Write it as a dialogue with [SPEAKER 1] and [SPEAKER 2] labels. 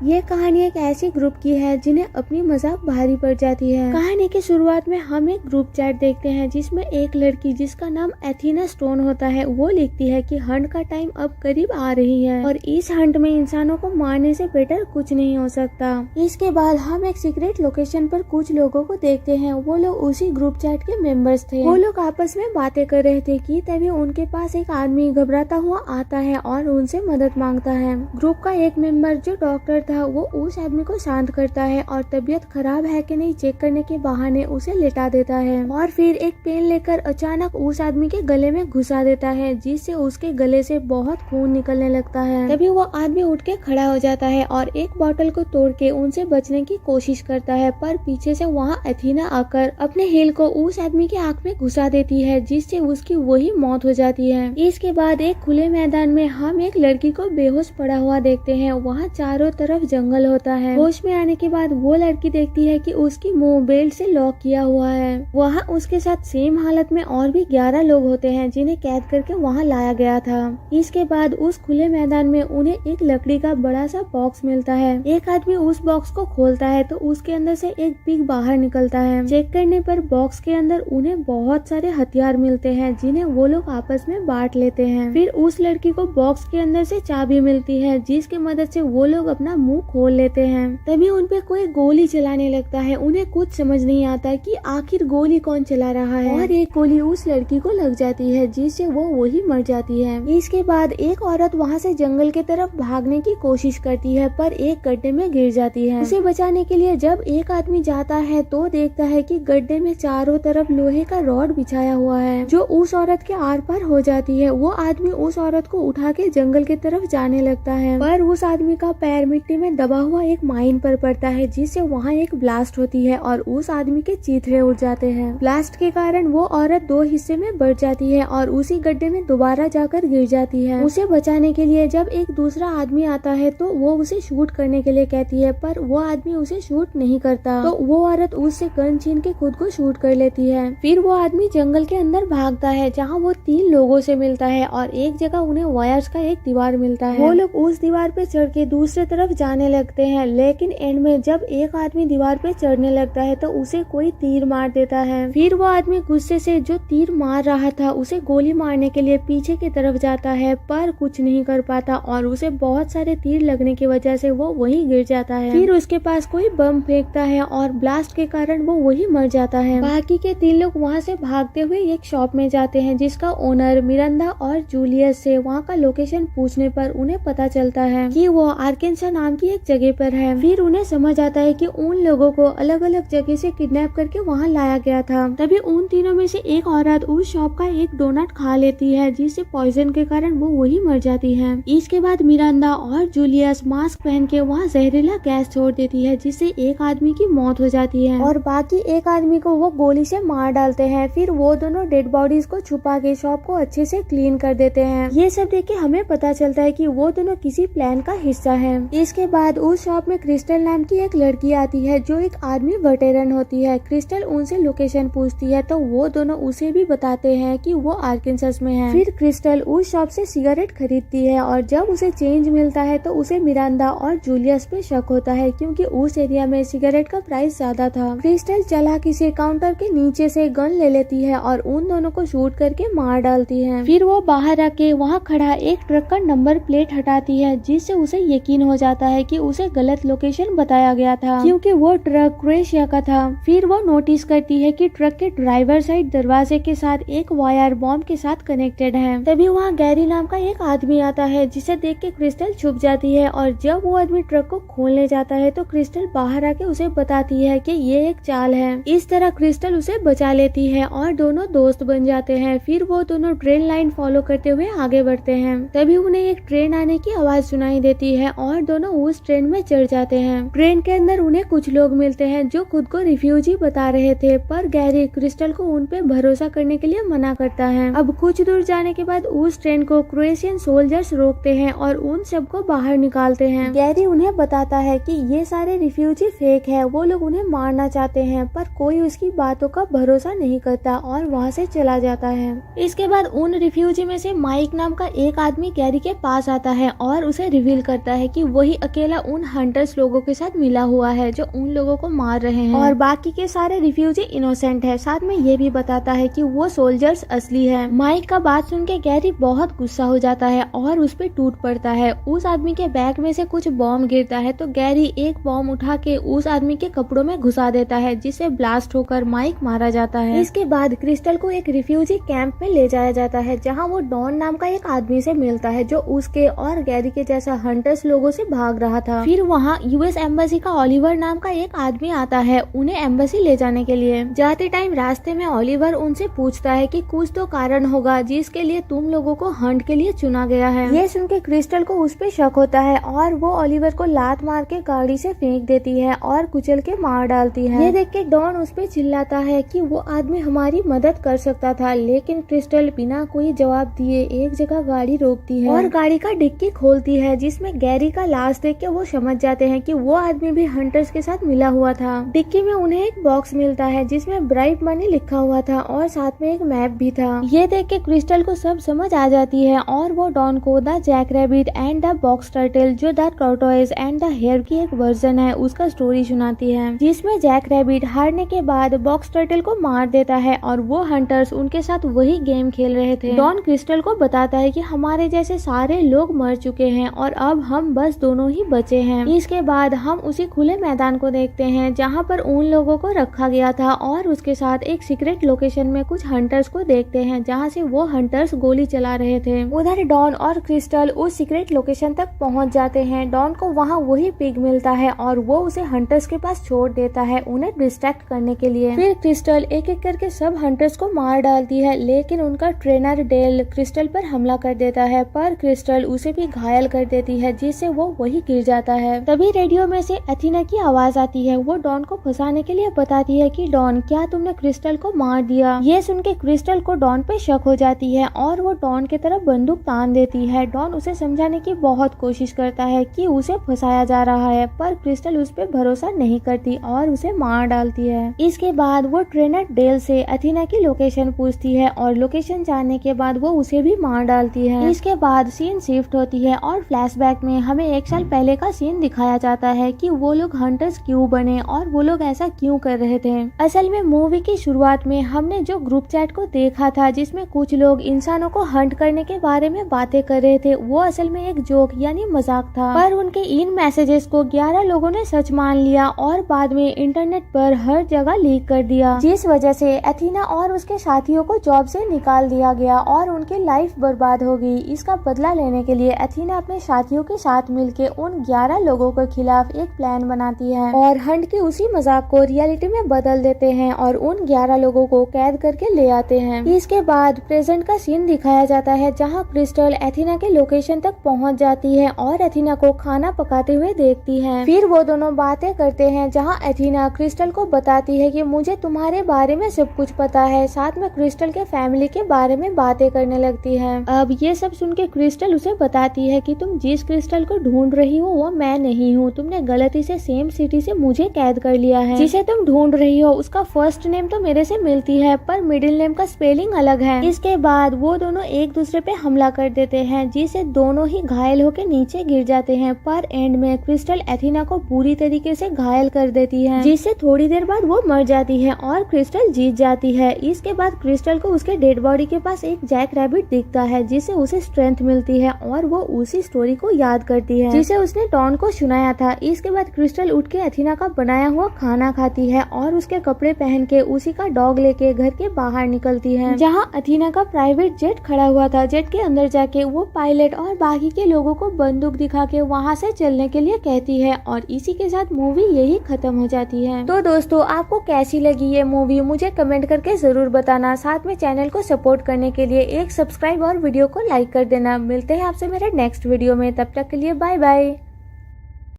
[SPEAKER 1] ये कहानी एक ऐसी ग्रुप की है जिन्हें अपनी मजाक भारी पड़ जाती है। कहानी की शुरुआत में हम एक ग्रुप चैट देखते हैं जिसमें एक लड़की जिसका नाम एथीना स्टोन होता है वो लिखती है कि हंट का टाइम अब करीब आ रही है और इस हंट में इंसानों को मारने से बेटर कुछ नहीं हो सकता। इसके बाद हम एक सीक्रेट लोकेशन पर कुछ लोगों को देखते हैं। वो लोग उसी ग्रुप चैट के मेंबर्स थे। वो लोग आपस में बातें कर रहे थे कि तभी उनके पास एक आदमी घबराता हुआ आता है और उनसे मदद मांगता है। ग्रुप का एक मेंबर जो डॉक्टर था वो उस आदमी को शांत करता है और तबीयत खराब है कि नहीं चेक करने के बहाने उसे लेटा देता है और फिर एक पेन लेकर अचानक उस आदमी के गले में घुसा देता है जिससे उसके गले से बहुत खून निकलने लगता है। तभी वो आदमी उठ के खड़ा हो जाता है और एक बोतल को तोड़ के उनसे बचने की कोशिश करता है, पर पीछे से वहाँ एथीना आकर अपने हील को उस आदमी के आंख में घुसा देती है जिससे उसकी वही मौत हो जाती है। इसके बाद एक खुले मैदान में हम एक लड़की को बेहोश पड़ा हुआ देखते हैं। वहाँ चारों तरफ जंगल होता है। होश में आने के बाद वो लड़की देखती है कि उसकी मुंह बेल्ट से लॉक किया हुआ है। वहाँ उसके साथ सेम हालत में और भी 11 लोग होते हैं जिन्हें कैद करके वहाँ लाया गया था। इसके बाद उस खुले मैदान में उन्हें एक लकड़ी का बड़ा सा बॉक्स मिलता है। एक आदमी उस बॉक्स को खोलता है तो उसके अंदर से एक पिग बाहर निकलता है। चेक करने पर बॉक्स के अंदर उन्हें बहुत सारे हथियार मिलते हैं जिन्हें वो लोग आपस में बांट लेते हैं। फिर उस लड़की को बॉक्स के अंदर से चाबी मिलती है जिसकी मदद से वो लोग अपना मुंह खोल लेते हैं। तभी उन पे कोई गोली चलाने लगता है। उन्हें कुछ समझ नहीं आता कि आखिर गोली कौन चला रहा है और एक गोली उस लड़की को लग जाती है जिससे वो वही मर जाती है। इसके बाद एक औरत वहाँ से जंगल की तरफ भागने की कोशिश करती है पर एक गड्ढे में गिर जाती है। उसे बचाने के लिए जब एक आदमी जाता है तो देखता है कि गड्ढे में चारों तरफ लोहे का रॉड बिछाया हुआ है जो उस औरत के आर पार हो जाती है। वो आदमी उस औरत को उठा के जंगल की तरफ जाने लगता है पर उस आदमी का पैर मिट्टी में दबा हुआ एक माइन पर पड़ता है जिससे वहाँ एक ब्लास्ट होती है और उस आदमी के चीथड़े उड़ जाते हैं। ब्लास्ट के कारण वो औरत 2 हिस्से में बढ़ जाती है और उसी गड्ढे में दोबारा जाकर गिर जाती है। उसे बचाने के लिए जब एक दूसरा आदमी आता है तो वो उसे शूट करने के लिए कहती है पर वो आदमी उसे शूट नहीं करता तो वो औरत उससे गन छीन के खुद को शूट कर लेती है। फिर वो आदमी जंगल के अंदर भागता है जहाँ वो 3 लोगों से मिलता है और एक जगह उन्हें वायर्स का एक दीवार मिलता है। वो लोग उस दीवार पे चढ़ के दूसरे तरफ जाने लगते हैं लेकिन एंड में जब एक आदमी दीवार पे चढ़ने लगता है तो उसे कोई तीर मार देता है। फिर वो आदमी गुस्से से जो तीर मार रहा था उसे गोली मारने के लिए पीछे की तरफ जाता है पर कुछ नहीं कर पाता और उसे बहुत सारे तीर लगने की वजह से वो वहीं गिर जाता है। फिर उसके पास कोई बम फेंकता है और ब्लास्ट के कारण वो वहीं मर जाता है। बाकी के 3 लोग वहाँ से भागते हुए एक शॉप में जाते हैं जिसका ओनर मिरांडा और जूलियस से वहाँ का लोकेशन पूछने पर उन्हें पता चलता है कि वो आर्केन्सा नाम की एक जगह पर है। फिर उन्हें समझ आता है कि उन लोगों को अलग अलग जगह से किडनैप करके वहाँ लाया गया था। तभी उन तीनों में से एक औरत उस शॉप का एक डोनट खा लेती है जिससे पॉइजन के कारण वो वही मर जाती है। इसके बाद मिरांडा और जूलियस मास्क पहन के वहाँ जहरीला गैस छोड़ देती है जिससे एक आदमी की मौत हो जाती है और बाकी एक आदमी को वो गोली से मार डालते हैं। फिर वो दोनों डेड बॉडीज को छुपा के शॉप को अच्छे से क्लीन कर देते हैं। ये सब देख के हमें पता चलता है कि वो दोनों किसी प्लान का हिस्सा है। इसके बाद उस शॉप में क्रिस्टल नाम की एक लड़की आती है जो एक आर्मी वेटरन होती है। क्रिस्टल उनसे लोकेशन पूछती है तो वो दोनों उसे भी बताते हैं कि वो आर्कांसस में है। फिर क्रिस्टल उस शॉप से सिगरेट खरीदती है और जब उसे चेंज मिलता है तो उसे मिरांडा और जूलियस पे शक होता है क्योंकि उस एरिया में सिगरेट का प्राइस ज्यादा था। क्रिस्टल चालाकी से काउंटर के नीचे से गन ले लेती है और उन दोनों को शूट करके मार डालती है। फिर वो बाहर आके वहाँ खड़ा एक ट्रक का नंबर प्लेट हटाती है जिससे उसे यकीन हो जाता है कि उसे गलत लोकेशन बताया गया था क्योंकि वो ट्रक क्रोएशिया का था। फिर वो नोटिस करती है कि ट्रक के ड्राइवर साइड दरवाजे के साथ एक वायर बॉम्ब के साथ कनेक्टेड है। तभी वहाँ गैरी नाम का एक आदमी आता है जिसे देख के क्रिस्टल छुप जाती है और जब वो आदमी ट्रक को खोलने जाता है तो क्रिस्टल बाहर आके उसे बताती है कि ये एक चाल है। इस तरह क्रिस्टल उसे बचा लेती है और दोनों दोस्त बन जाते हैं। फिर वो दोनों ट्रेन लाइन फॉलो करते हुए आगे बढ़ते हैं। तभी उन्हें एक ट्रेन आने की आवाज सुनाई देती है और दोनों उस ट्रेन में चढ़ जाते हैं। ट्रेन के अंदर उन्हें कुछ लोग मिलते हैं जो खुद को रिफ्यूजी बता रहे थे पर गैरी क्रिस्टल को उन पे भरोसा करने के लिए मना करता है। अब कुछ दूर जाने के बाद उस ट्रेन को क्रोएशियन सोल्जर्स रोकते हैं और उन सबको बाहर निकालते हैं। गैरी उन्हें बताता है कि ये सारे रिफ्यूजी फेक है, वो लोग उन्हें मारना चाहते हैं पर कोई उसकी बातों का भरोसा नहीं करता और वहाँ से चला जाता है। इसके बाद उन रिफ्यूजी में से माइक नाम का एक आदमी गैरी के पास आता है और उसे रिवील करता है कि वही अकेला उन हंटर्स लोगों के साथ मिला हुआ है जो उन लोगों को मार रहे हैं और बाकी के सारे रिफ्यूजी इनोसेंट है। साथ में ये भी बताता है कि वो सोल्जर्स असली है। माइक का बात सुन के गैरी बहुत गुस्सा हो जाता है और उस पे टूट पड़ता है। उस आदमी के बैग में से कुछ बॉम्ब गिरता है तो गैरी एक बॉम्ब उठा के उस आदमी के कपड़ों में घुसा देता है जिससे ब्लास्ट होकर माइक मारा जाता है। इसके बाद क्रिस्टल को एक रिफ्यूजी कैंप में ले जाया जाता है जहाँ वो डॉन नाम का एक आदमी से मिलता है जो उसके और गैरी के जैसा हंटर्स लोगों से भाग रहा था। फिर वहाँ यूएस एम्बेसी का ओलिवर नाम का एक आदमी आता है उन्हें एम्बेसी ले जाने के लिए। जाते टाइम रास्ते में ओलिवर उनसे पूछता है कि कुछ तो कारण होगा जिसके लिए तुम लोगों को हंट के लिए चुना गया है। ये सुन के क्रिस्टल को उस पे शक होता है और वो ओलिवर को लात मार के गाड़ी से फेंक देती है और कुचल के मार डालती है। ये देख के डॉन उस पे चिल्लाता है कि वो आदमी हमारी मदद कर सकता था, लेकिन क्रिस्टल बिना कोई जवाब दिए एक जगह गाड़ी रोकती है और गाड़ी का डिक्की खोलती है जिसमें गैरी का लाश देख के वो समझ जाते हैं कि वो आदमी भी हंटर्स के साथ मिला हुआ था। डिक्की में उन्हें एक बॉक्स मिलता है जिसमें ब्राइट मनी लिखा हुआ था और साथ में एक मैप भी था। ये देख के क्रिस्टल को सब समझ आ जाती है और वो डॉन को the jack rabbit and the box turtle जो the tortoise and the hare की एक वर्जन है उसका स्टोरी सुनाती है, जिसमें जैक रैबिट हारने के बाद बॉक्स टर्टल को मार देता है और वो हंटर्स उनके साथ वही गेम खेल रहे थे। डॉन क्रिस्टल को बताता है कि हमारे जैसे सारे लोग मर चुके हैं और अब हम बस दोनों ही बचे हैं। इसके बाद हम उसी खुले मैदान को देखते हैं जहाँ पर उन लोगों को रखा गया था और उसके साथ एक सीक्रेट लोकेशन में कुछ हंटर्स को देखते हैं जहाँ से वो हंटर्स गोली चला रहे थे। उधर डॉन और क्रिस्टल उस सीक्रेट लोकेशन तक पहुँच जाते हैं। डॉन को वहाँ वही पिग मिलता है और वो उसे हंटर्स के पास छोड़ देता है उन्हें डिस्ट्रैक्ट करने के लिए। फिर क्रिस्टल एक एक करके सब हंटर्स को मार डालती है, लेकिन उनका ट्रेनर डेल क्रिस्टल पर हमला कर देता है, पर क्रिस्टल उसे भी घायल कर देती है जिससे वो वही गिर जाता है। तभी रेडियो में से एथीना की आवाज आती है। वो डॉन को फंसाने के लिए बताती है कि डॉन क्या तुमने क्रिस्टल को मार दिया। ये सुन के क्रिस्टल को डॉन पे शक हो जाती है और वो डॉन की तरफ बंदूक तान देती है। डॉन उसे समझाने की बहुत कोशिश करता है कि उसे फंसाया जा रहा है, पर क्रिस्टल उस पर भरोसा नहीं करती और उसे मार डालती है। इसके बाद वो ट्रेनर डेल से एथीना की लोकेशन पूछती है और लोकेशन जानने के बाद वो उसे भी मार डालती है। इसके बाद सीन शिफ्ट होती है और फ्लैशबैक में हमें 1 साल पहले का सीन दिखाया जाता है कि वो लोग हंटर्स क्यों बने और वो लोग ऐसा क्यों कर रहे थे। असल में मूवी की शुरुआत में हमने जो ग्रुप चैट को देखा था जिसमें कुछ लोग इंसानों को हंट करने के बारे में बातें कर रहे थे, वो असल में एक जोक यानी मजाक था, पर उनके इन मैसेजेस को 11 लोगों ने सच मान लिया और बाद में इंटरनेट पर हर जगह लीक कर दिया, जिस वजह से एथीना और उसके साथियों को जॉब से निकाल दिया गया और उनकी लाइफ बर्बाद हो गई। इसका बदला लेने के लिए एथीना अपने साथियों के साथ मिलकर उन 11 लोगों के खिलाफ एक प्लान बनाती है और हंट के उसी मजाक को रियलिटी में बदल देते हैं और उन 11 लोगों को कैद करके ले आते हैं। इसके बाद प्रेजेंट का सीन दिखाया जाता है जहां क्रिस्टल एथीना के लोकेशन तक पहुंच जाती है और एथीना को खाना पकाते हुए देखती है। फिर वो दोनों बातें करते हैं जहां एथीना क्रिस्टल को बताती है कि मुझे तुम्हारे बारे में सब कुछ पता है। साथ में क्रिस्टल के फैमिली के बारे में बातें करने लगती है। अब ये सब सुन के क्रिस्टल उसे बताती है कि तुम जिस क्रिस्टल को ढूंढ रही हो वो मैं नहीं हूँ। तुमने गलती से सेम सिटी से मुझे कैद कर लिया है। जिसे तुम ढूंढ रही हो उसका फर्स्ट नेम तो मेरे से मिलती है पर मिडिल नेम का स्पेलिंग अलग है। इसके बाद वो दोनों एक दूसरे पे हमला कर देते हैं जिससे दोनों ही घायल होकर नीचे गिर जाते हैं, पर एंड में क्रिस्टल एथीना को पूरी तरीके से घायल कर देती है जिससे थोड़ी देर बाद वो मर जाती है और क्रिस्टल जीत जाती है। इसके बाद क्रिस्टल को उसके डेड बॉडी के पास एक जैक रैबिट दिखता है जिससे उसे स्ट्रेंथ मिलती है और वो उसी स्टोरी को याद करती है जिसे उसने डॉन को सुनाया था। इसके बाद क्रिस्टल उठ के एथीना का बनाया हुआ खाना खाती है और उसके कपड़े पहन के उसी का डॉग लेके घर के बाहर निकलती है जहाँ एथीना का प्राइवेट जेट खड़ा हुआ था। जेट के अंदर जाके वो पायलट और बाकी के लोगों को बंदूक दिखा के वहाँ से चलने के लिए कहती है और इसी के साथ मूवी यही खत्म हो जाती है। तो दोस्तों आपको कैसी लगी ये मूवी मुझे कमेंट करके जरूर बताना। साथ में चैनल को सपोर्ट करने के लिए एक सब्सक्राइब और वीडियो को लाइक कर देना। मिलते हैं आपसे मेरे नेक्स्ट वीडियो में, तब तक के लिए बाय बाय।